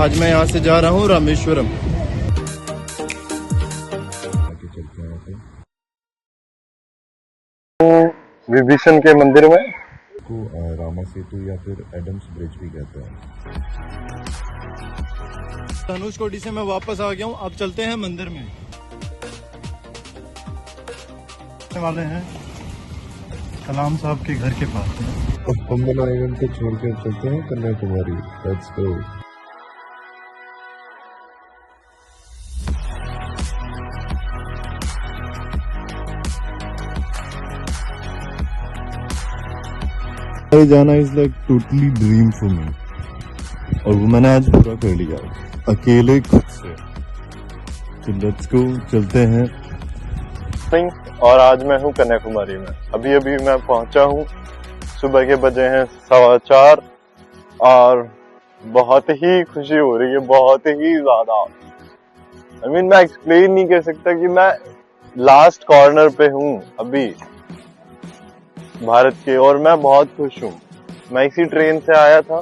आज मैं यहाँ से जा रहा हूँ रामेश्वरम। विभीषण के मंदिर में को रामा सेतु या फिर एडम्स ब्रिज भी कहते हैं। धनुषकोटी से मैं वापस आ गया हूँ। अब चलते हैं मंदिर में। वाले हैं कलाम साहब के घर के पास। अब पम्बन आइलैंड को छोड़ के चलते हैं कन्याकुमारी। Let's go. जाना is like totally dream for me, और वो मैंने आज पूरा कर लिया अकेले खुद से। तो लेट्स गो, चलते हैं। और आज मैं हूँ कन्याकुमारी में। अभी अभी मैं पहुंचा हूँ। सुबह के बजे हैं 4:15 और बहुत ही खुशी हो रही है, बहुत ही ज्यादा। मैं एक्सप्लेन नहीं कर सकता कि मैं लास्ट कॉर्नर पे हूँ अभी भारत के, और मैं बहुत खुश हूँ। मैं इसी ट्रेन से आया था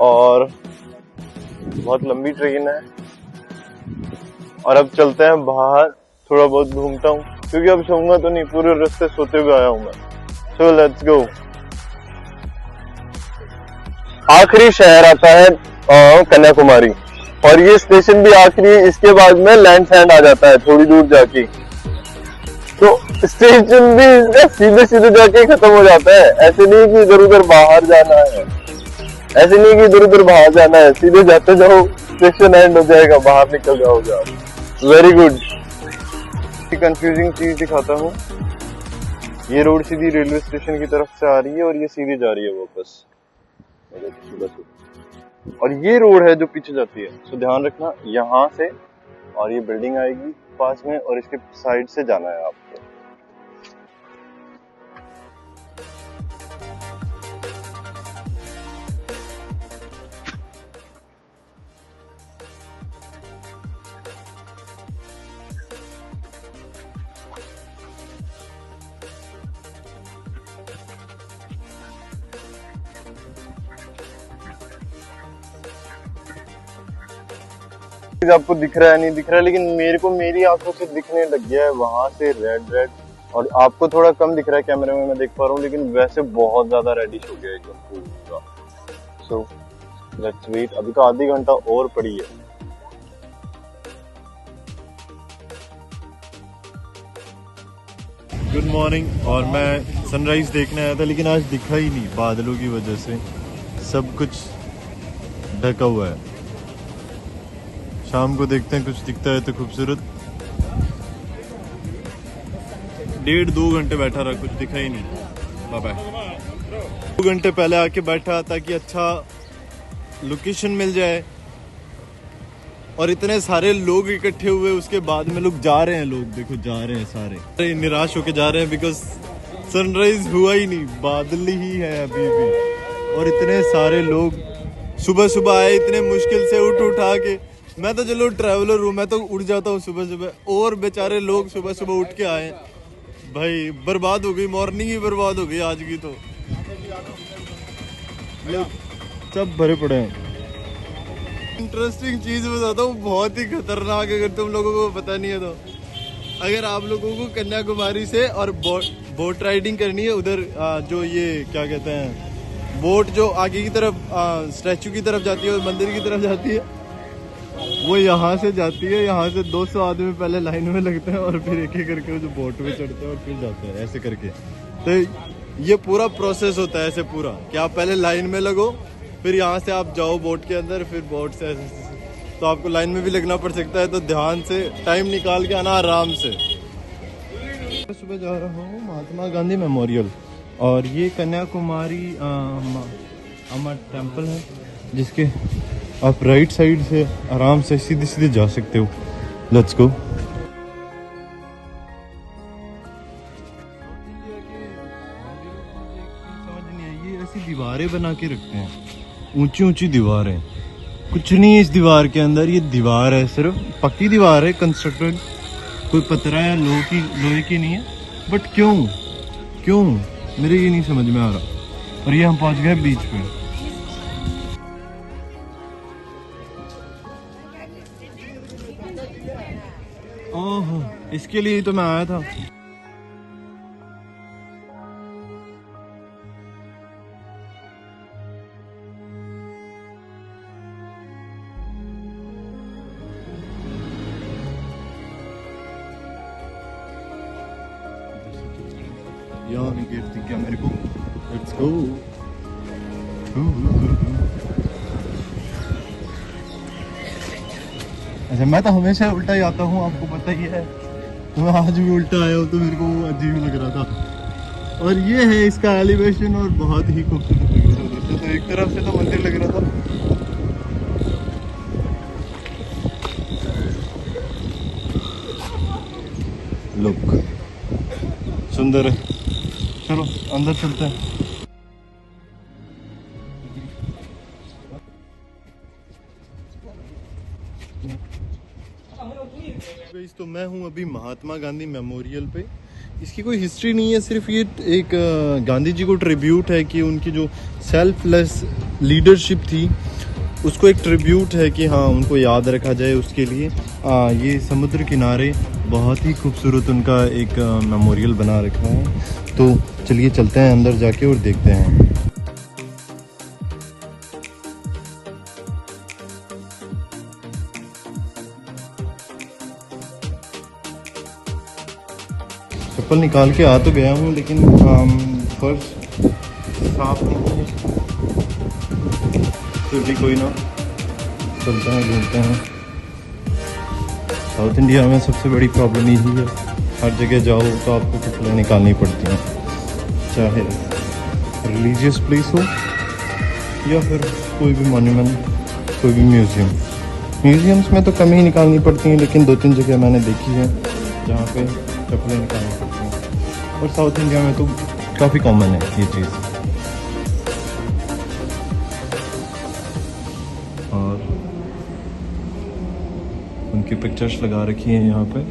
और बहुत लंबी ट्रेन है, और अब चलते हैं बाहर। थोड़ा बहुत घूमता हूँ क्योंकि अब सोऊंगा तो नहीं, पूरे रास्ते सोते हुए आया हूँ मैं। So let's go. आखिरी शहर आता है कन्याकुमारी, और ये स्टेशन भी आखिरी। इसके बाद में लैंडसैंड आ जाता है थोड़ी दूर जाके, तो स्टेशन भी इसका सीधे सीधे जाके खत्म हो जाता है। ऐसे नहीं कि इधर उधर बाहर जाना है, ऐसे नहीं कि इधर उधर बाहर जाना है, सीधे जाते जाओ, स्टेशन एंड हो जाएगा, बाहर निकल जाओगे आप। Very good. कंफ्यूजिंग चीज दिखाता हूँ। ये रोड सीधी रेलवे स्टेशन की तरफ से आ रही है और ये सीधी जा रही है वापस, और ये रोड है जो पीछे जाती है। तो ध्यान रखना यहाँ से, और ये बिल्डिंग आएगी पास में, और इसके साइड से जाना है आपको। आपको दिख रहा है नहीं दिख रहा है, लेकिन मेरे को मेरी आंखों से दिखने लग गया है वहां से रेड रेड। और आपको थोड़ा कम दिख रहा है कैमरे में, मैं देख पा रहा हूँ, लेकिन वैसे बहुत ज्यादा रेडिश हो गया एकदम पूरा। So let's wait. अभी तो आधी घंटा और पड़ी है। Good morning. और मैं सनराइज देखने आया था, लेकिन आज दिखा ही नहीं, बादलों की वजह से सब कुछ ढका हुआ है। शाम को देखते हैं, कुछ दिखता है तो खूबसूरत। 1.5-2 घंटे बैठा रहा, कुछ दिखा ही नहीं। Bye bye. 2 घंटे पहले आके बैठा ताकि अच्छा लोकेशन मिल जाए, और इतने सारे लोग इकट्ठे हुए, उसके बाद में लोग जा रहे हैं। लोग देखो जा रहे हैं, सारे निराश होके जा रहे हैं, बिकॉज सनराइज हुआ ही नहीं, बादल ही है अभी भी। और इतने सारे लोग सुबह सुबह आए, इतने मुश्किल से उठा के। मैं तो चलो ट्रैवलर हूँ, मैं तो उठ जाता हूँ सुबह सुबह, और बेचारे लोग सुबह सुबह उठ के आए। भाई बर्बाद हो गई, मॉर्निंग ही बर्बाद हो गई आज की। तो सब भरे पड़े हैं। इंटरेस्टिंग चीज बताता हूँ, बहुत ही खतरनाक, अगर तुम लोगों को पता नहीं है तो। अगर आप लोगों को कन्याकुमारी से और बोट राइडिंग करनी है, उधर जो ये क्या कहते हैं, बोट जो आगे की तरफ स्टैचू की तरफ जाती है और मंदिर की तरफ जाती है, वो यहाँ से जाती है। यहाँ से 200 आदमी पहले लाइन में लगते हैं, और फिर एक एक करके जो बोट में चढ़ते हैं और फिर जाते हैं, ऐसे करके। तो ये पूरा प्रोसेस होता है ऐसे पूरा, कि आप पहले लाइन में लगो, फिर यहाँ से आप जाओ बोट के अंदर, फिर बोट से ऐसे। तो आपको लाइन में भी लगना पड़ सकता है, तो ध्यान से टाइम निकाल के आना आराम से। सुबह जा रहा हूँ महात्मा गांधी मेमोरियल, और ये कन्याकुमारी अमर टेम्पल है, जिसके आप राइट साइड से आराम से सीधे सीधे जा सकते हो। Let's go. समझ नहीं आई, ये ऐसी दीवारें बना के रखते हैं, ऊंची ऊंची दीवारें। कुछ नहीं है इस दीवार के अंदर, ये दीवार है, सिर्फ पक्की दीवार है, कंस्ट्रक्टेड। कोई पतरा या लोहे की नहीं है, बट क्यों मेरे ये नहीं समझ में आ रहा। और ये हम पहुंच गए बीच पे। ओह, इसके लिए तो मैं आया था। यहाँ भी गेट दिख गया मेरे को। Let's go. अच्छा, मैं तो हमेशा उल्टा ही आता हूँ, आपको पता ही है। तो मैं आज भी उल्टा आया हूँ तो मेरे को अजीब लग रहा था। और ये है इसका एलिवेशन और बहुत ही खूबसूरत लग रहा था। तो एक तरफ से तो मंदिर लग रहा था। लुक सुंदर है। चलो अंदर चलते हैं। तो मैं हूं अभी महात्मा गांधी मेमोरियल पे। इसकी कोई हिस्ट्री नहीं है, सिर्फ ये एक गांधी जी को ट्रिब्यूट है कि उनकी जो सेल्फलेस लीडरशिप थी उसको एक ट्रिब्यूट है कि हाँ उनको याद रखा जाए उसके लिए। ये समुद्र किनारे बहुत ही खूबसूरत उनका एक मेमोरियल बना रखा है। तो चलिए चलते हैं अंदर जाके और देखते हैं। चप्पल निकाल के आ तो गया हूँ लेकिन फर्श साफ नहीं है। फिर भी कोई ना, चलते हैं घूमते हैं। साउथ इंडिया में सबसे बड़ी प्रॉब्लम यही है, हर जगह जाओ तो आपको चप्पलें निकालनी पड़ती हैं, चाहे रिलीजियस प्लेस हो या फिर कोई भी मॉन्यूमेंट, कोई भी म्यूज़ियम। म्यूज़ियम्स में तो कम ही निकालनी पड़ती हैं, लेकिन 2-3 जगह मैंने देखी है जहाँ पे चप्पलें निकालनी पड़ती हैं। और साउथ इंडिया में तो काफ़ी कॉमन है ये चीज़। और उनकी पिक्चर्स लगा रखी हैं यहाँ पे।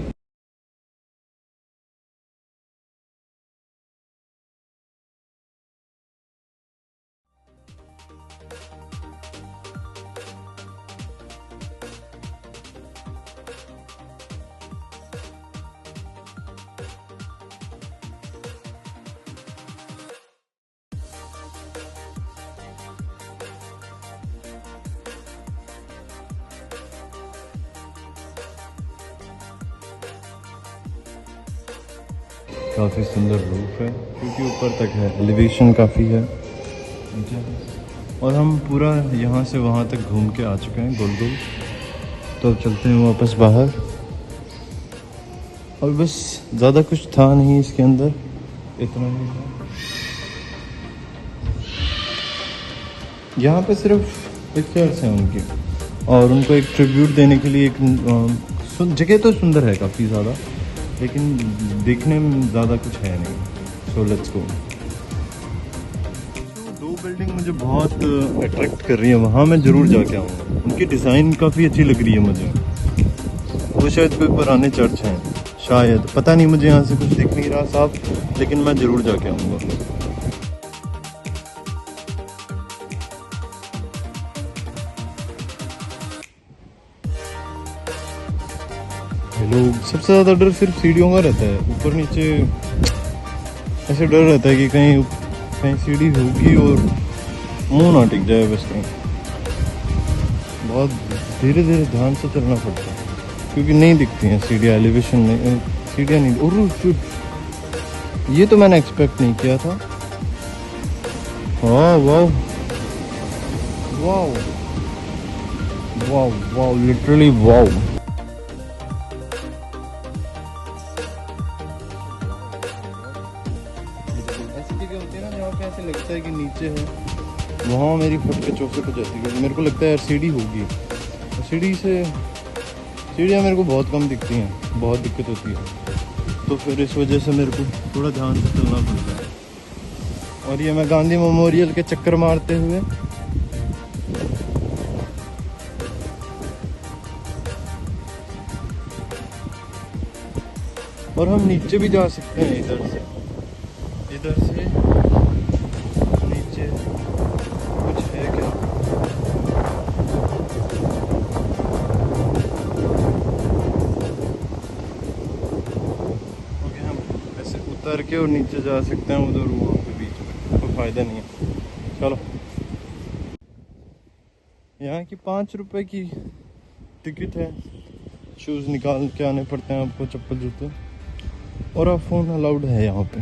काफ़ी सुंदर रूफ है क्योंकि ऊपर तक है, एलिवेशन काफ़ी है। और हम पूरा यहाँ से वहाँ तक घूम के आ चुके हैं गोल गोल। तो अब चलते हैं वापस बाहर। और बस ज़्यादा कुछ था नहीं इसके अंदर, इतना ही था। यहाँ पे सिर्फ पिक्चर्स हैं उनकी और उनको एक ट्रिब्यूट देने के लिए एक जगह तो सुंदर है काफ़ी ज़्यादा, लेकिन देखने में ज़्यादा कुछ है नहीं। So let's go. दो बिल्डिंग मुझे बहुत अट्रैक्ट कर रही है, वहाँ मैं ज़रूर जाके आऊँगा। उनकी डिज़ाइन काफ़ी अच्छी लग रही है मुझे। वो शायद कोई पुराने चर्च हैं, शायद, पता नहीं, मुझे यहाँ से कुछ दिख नहीं रहा साफ, लेकिन मैं ज़रूर जाके आऊँगा। लोग सबसे ज़्यादा डर सिर्फ सीढ़ियों का रहता है, ऊपर नीचे ऐसे डर रहता है कि कहीं कहीं सीढ़ी होगी और मुंह ना टिक जाए बस कहीं। बहुत धीरे धीरे ध्यान से चलना पड़ता है क्योंकि नहीं दिखती हैं सीढ़ियाँ, एलिवेशन नहीं, सीढ़ियाँ नहीं। और ये तो मैंने एक्सपेक्ट नहीं किया था। वाह वाह वाह वाह वाह, लिटरली वाह। ऐसे लगता है कि नीचे है, वहाँ मेरी फट के चौसट हो जाती है। मेरे को लगता है यार सीढ़ी होगी, सीढ़ियाँ मेरे को बहुत कम दिखती हैं, बहुत दिक्कत होती है। तो फिर इस वजह से मेरे को थोड़ा ध्यान से चलना पड़ता है। और ये मैं गांधी मेमोरियल के चक्कर मारते हुए और हम नीचे भी जा सकते हैं, इधर से नीचे कुछ है क्या? उतर के और नीचे जा सकते हैं उधर वहाँ पे बीच में, कोई फायदा नहीं है। चलो, यहाँ की 5 रुपए की टिकट है। शूज़ निकाल के आने पड़ते हैं आपको, चप्पल जूते, और आप फ़ोन अलाउड है यहाँ पे,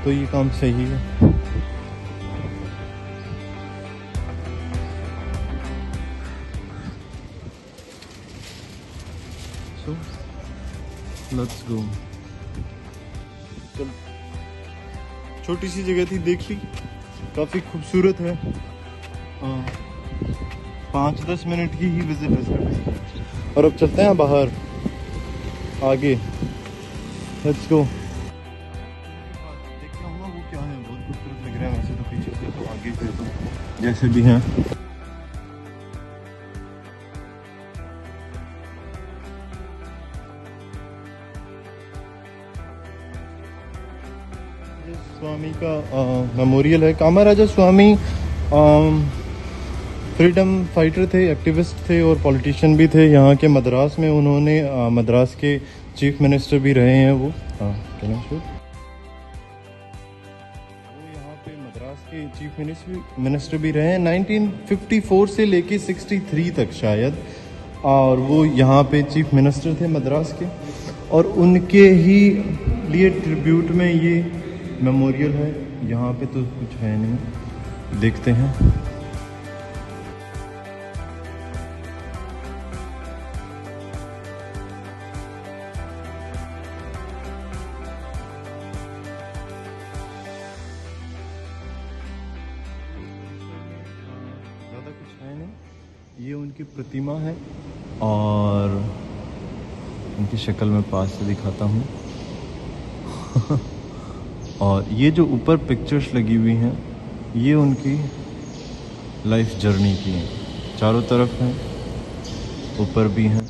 तो ये काम सही है। So let's go. चल, छोटी सी जगह थी, देख ली, काफ़ी खूबसूरत है। 5-10 मिनट की ही विजिट है सिर्फ। और अब चलते हैं बाहर आगे, लेट्स गो। देखते होगा वो क्या है, बहुत खूबसूरत लग रहा है वैसे तो, पीछे से तो, आगे से तो जैसे भी हैं। स्वामी का मेमोरियल है। कामाराजा स्वामी फ्रीडम फाइटर थे, एक्टिविस्ट थे और पॉलिटिशियन भी थे। यहाँ के मद्रास में उन्होंने मद्रास के चीफ मिनिस्टर भी रहे हैं वो। वो यहाँ पे मद्रास के चीफ मिनिस्टर भी रहे हैं 1954 से लेके 63 तक शायद, और वो यहाँ पे चीफ मिनिस्टर थे मद्रास के। और उनके ही लिए ट्रिब्यूट में ये मेमोरियल है। यहाँ पे तो कुछ है नहीं, देखते हैं। ज़्यादा कुछ है नहीं, ये उनकी प्रतिमा है और उनकी शक्ल मैं पास से दिखाता हूँ। और ये जो ऊपर पिक्चर्स लगी हुई हैं, ये उनकी लाइफ जर्नी की हैं। चारों तरफ हैं, ऊपर भी हैं।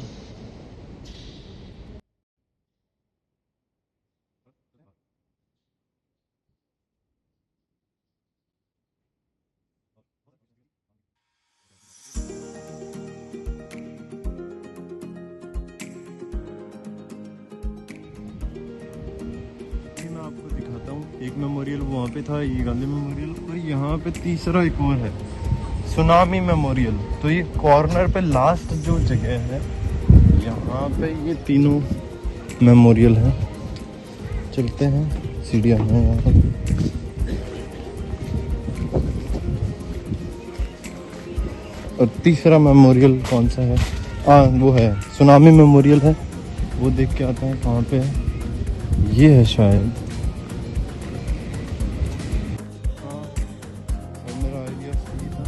मैं आपको दिखाता हूँ, एक मेमोरियल वहाँ पे था, ये गांधी मेमोरियल, और यहाँ पे तीसरा एक और है, सुनामी मेमोरियल। तो ये कॉर्नर पे लास्ट जो जगह है, यहाँ पे ये तीनों मेमोरियल हैं। चलते हैं, सीढ़ियाँ हैं यहाँ। और तीसरा मेमोरियल कौन सा है? वो है सुनामी मेमोरियल है, वो देख के आता है कहाँ पे है। ये है शायद। मेरा आइडिया सही था।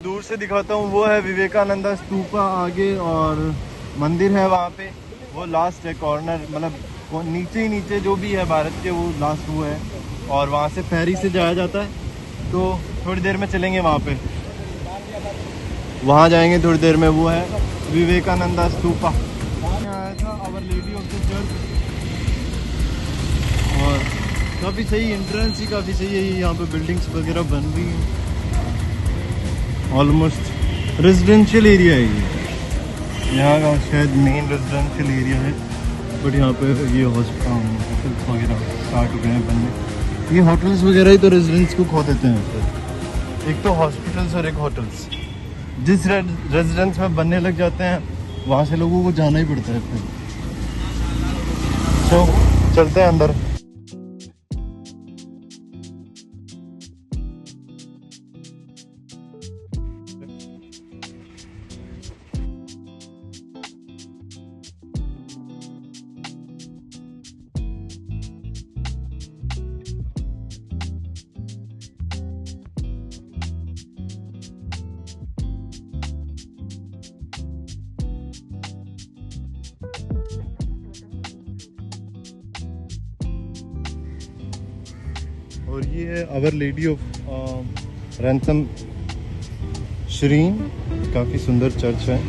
दूर से दिखाता हूँ, वो है विवेकानंदा स्तूपा आगे, और मंदिर है वहाँ पे, वो लास्ट है कॉर्नर, मतलब वो नीचे ही नीचे जो भी है भारत के, वो लास्ट वो है। और वहाँ से फेरी से जाया जाता है, तो थोड़ी देर में चलेंगे वहाँ पे, वहाँ जाएंगे थोड़ी देर में। वो है विवेकानंदा स्तूपा। आया था our lady of the church, और काफ़ी सही एंट्रेंस ही काफ़ी सही है। यहाँ पे बिल्डिंग्स वगैरह बन रही हैं, ऑलमोस्ट रेजिडेंशियल एरिया है ये, यहाँ का शायद मेन रेजिडेंशियल एरिया है। बट यहाँ पे ये होटल्स वगैरह स्टार्ट हो गए हैं बनने। ये होटल्स वगैरह ही तो रेजिडेंट्स को खो देते हैं। एक तो हॉस्पिटल्स और एक होटल्स, जिस रेजिडेंस में बनने लग जाते हैं वहाँ से लोगों को जाना ही पड़ता है फिर। तो चलते हैं अंदर। और ये है आवर लेडी ऑफ रैंसम श्रीन काफी सुंदर चर्च है।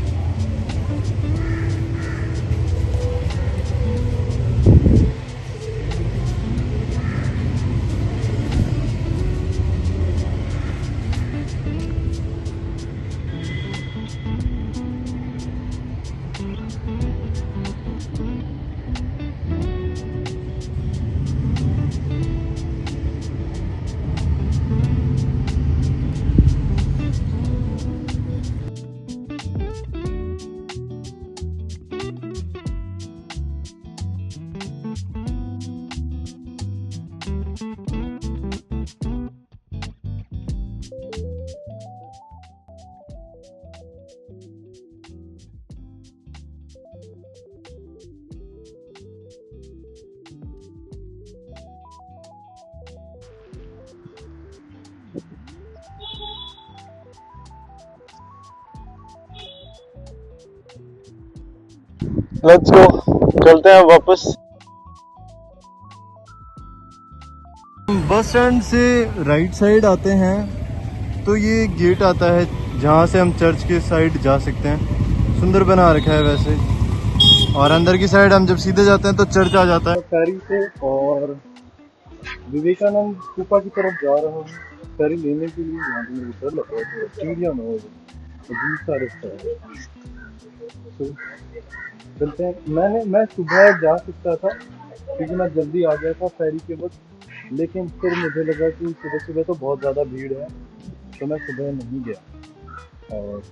लेट्स गो, चलते हैं वापस। बस स्टैंड से राइट साइड आते हैं तो ये गेट आता है जहाँ से हम चर्च के साइड जा सकते हैं। सुंदर बना रखा है वैसे। और अंदर की साइड हम जब सीधे जाते हैं तो चर्च आ जाता है। फेरी से और विवेकानंद गुफा की तरफ जा रहा हूँ। फेरी लेने के लिए यहाँ पे मेरे को डर लग रहा है, सीढ़ियाँ ना हो, अजीब सा रास्ता है। तो चलते हैं। मैं सुबह जा सकता था क्योंकि मैं जल्दी आ गया था फेरी के वक्त, लेकिन फिर मुझे लगा कि सुबह सुबह तो बहुत ज़्यादा भीड़ है, तो मैं सुबह नहीं गया और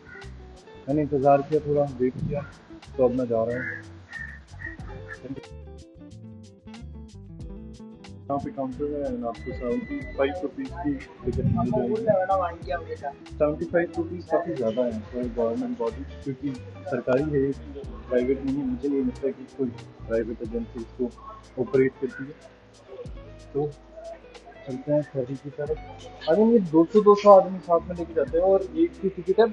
मैंने इंतज़ार किया, थोड़ा वेट किया, तो अब मैं जा रहा हूँ। यहाँ पे काउंटर में आपको 75 रुपीज़ की टिकट मिल जाएगी। 75 रुपीज़ काफ़ी ज़्यादा है फॉर गवर्नमेंट बॉडी, क्योंकि सरकारी है, प्राइवेट नहीं है। मुझे नहीं लगता कि कोई प्राइवेट एजेंसी इसको ऑपरेट करती है। तो चलते हैं फेरी की तरफ। आई मीन ये 200 आदमी साथ में लेके जाते हैं और एक की टिकट है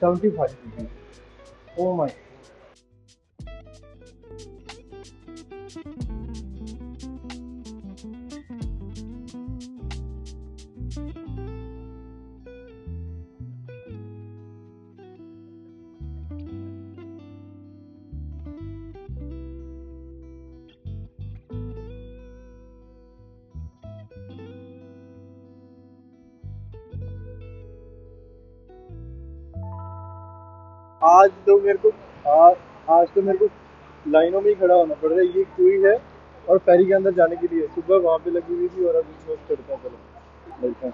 75 रुपीज़। Oh my. आज तो मेरे को लाइनों में ही खड़ा होना पड़ रहा है। ये क्यों है और फेरी के अंदर जाने के लिए सुबह वहाँ पे लगी हुई थी और अभी इसमें चढ़ते हैं। चलो मिलते हैं।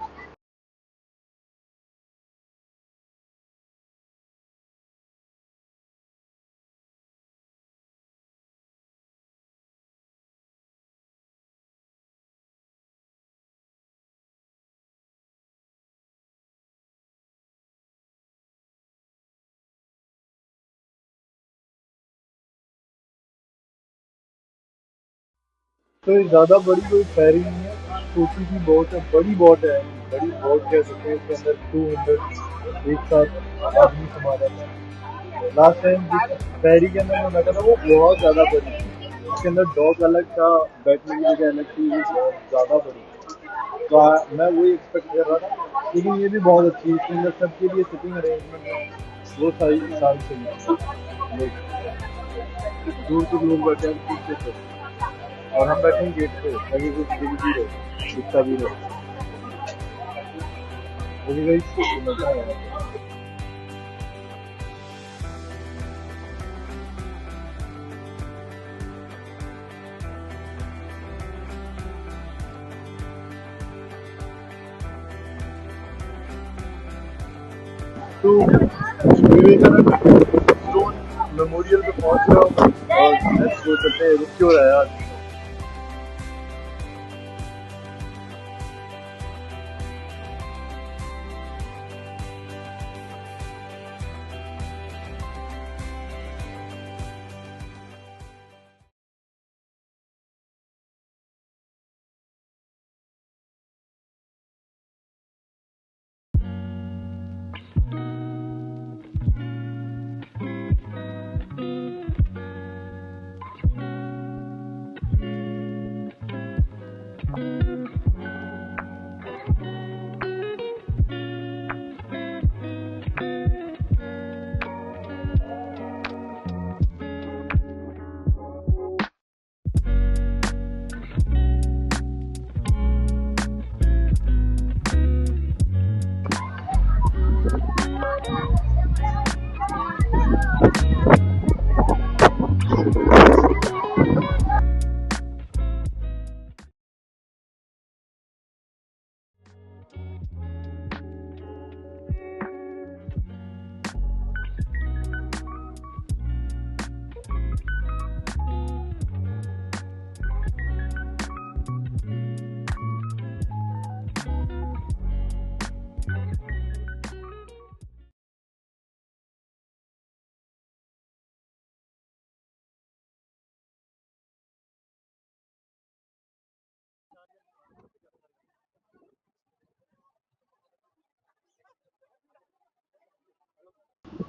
तो ये ज़्यादा बड़ी कोई फेरी नहीं है, छोटी सी बोट है, बड़ी बोट है, बड़ी बोट कह सकते हैं। इसके अंदर 200 एक साथ आदमी समा जाता है। लास्ट टाइम जिस फेरी के अंदर मैं बैठा था वो बहुत ज़्यादा बड़ी थी। इसके अंदर डॉग अलग था, बैठने की जगह अलग थी, वो बहुत ज़्यादा बड़ी। तो मैं वही एक्सपेक्ट कर रहा था, लेकिन ये भी बहुत अच्छी है। इसके अंदर सबके लिए सिटिंग अरेंजमेंट है, वो सारी सही है। दूर से लोग बैठे हैं पीछे से, और हम बैठे हैं गेट पे ताकि कुछ दिख भी रहे, दिखता भी रहे। मुझे वही मजा आया। तो विवेकानंद स्टोन मेमोरियल पे पहुंच रहा हूँ और लेट्स गो, चलते हैं। रुक क्यों रहा है यार।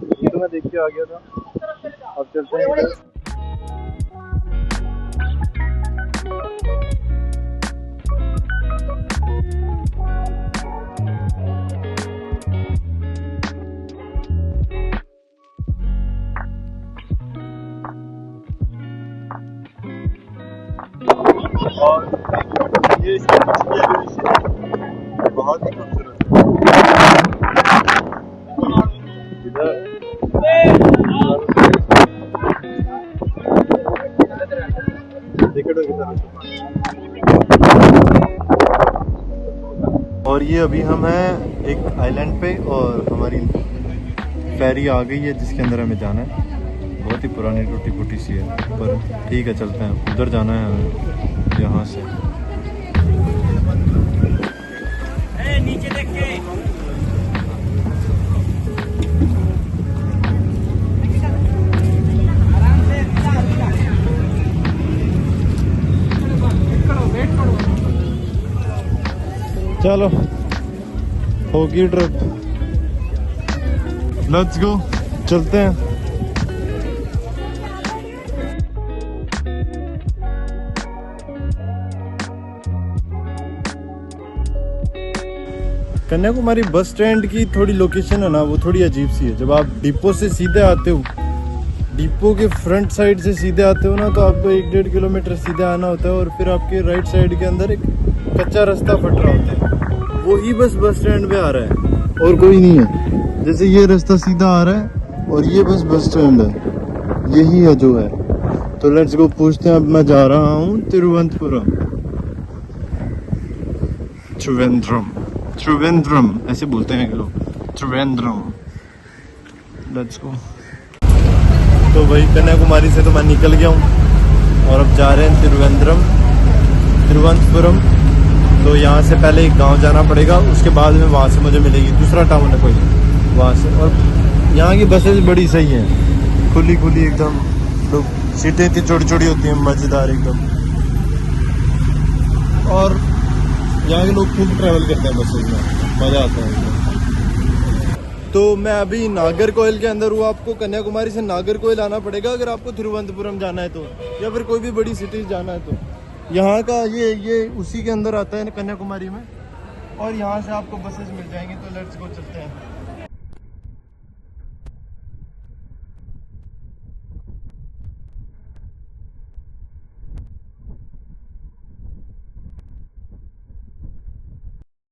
ये तो मैं देख के आ गया था, अब चलते हैं इधर। और ये इसके पीछे की elevation बहुत ही खूबसूरत है। इधर और ये अभी हम हैं एक आइलैंड पे और हमारी फेरी आ गई है जिसके अंदर हमें जाना है। बहुत ही पुरानी टूटी फूटी सी है पर ठीक है, चलते हैं। उधर जाना है हमें यहाँ से। नीचे देख के चलो होगी ट्रिप, लेट्स गो, चलते हैं। कन्याकुमारी बस स्टैंड की थोड़ी लोकेशन है ना, वो थोड़ी अजीब सी है। जब आप डिपो से सीधे आते हो, डिपो के फ्रंट साइड से सीधे आते हो ना, तो आपको 1-1.5 किलोमीटर सीधे आना होता है और फिर आपके राइट साइड के अंदर एक कच्चा रास्ता फट रहा होता है। वही बस स्टैंड पे आ रहा है और कोई नहीं है। जैसे ये रास्ता सीधा आ रहा है और ये बस स्टैंड है, यही है जो है। तो लेट्स गो, पूछते हैं। अब मैं जा रहा हूँ तिरुवनंतपुरम, त्रिवेंद्रम ऐसे बोलते हैं लोग, त्रिवेंद्रम। Let's go. तो वही कन्याकुमारी से तो मैं निकल गया हूँ और अब जा रहे हैं तिरुवनंतपुरम। तो यहाँ से पहले एक गांव जाना पड़ेगा, उसके बाद में वहाँ से मुझे मिलेगी दूसरा टाउन है कोई वहाँ से। और यहाँ की बसेस बड़ी सही हैं, खुली खुली एकदम, लोग सीटें इतनी छोटी छोटी होती हैं, मजेदार एकदम। और यहाँ के लोग खूब ट्रैवल करते हैं बसेस में, मज़ा आता है। तो मैं अभी नागरकोइल के अंदर हूँ। आपको कन्याकुमारी से नागरकोइल आना पड़ेगा अगर आपको तिरुवनंतपुरम जाना है तो, या फिर कोई भी बड़ी सिटीज जाना है तो। यहाँ का ये उसी के अंदर आता है कन्याकुमारी में, और यहाँ से आपको बसेस मिल जाएंगी। तो लेट्स गो, चलते हैं।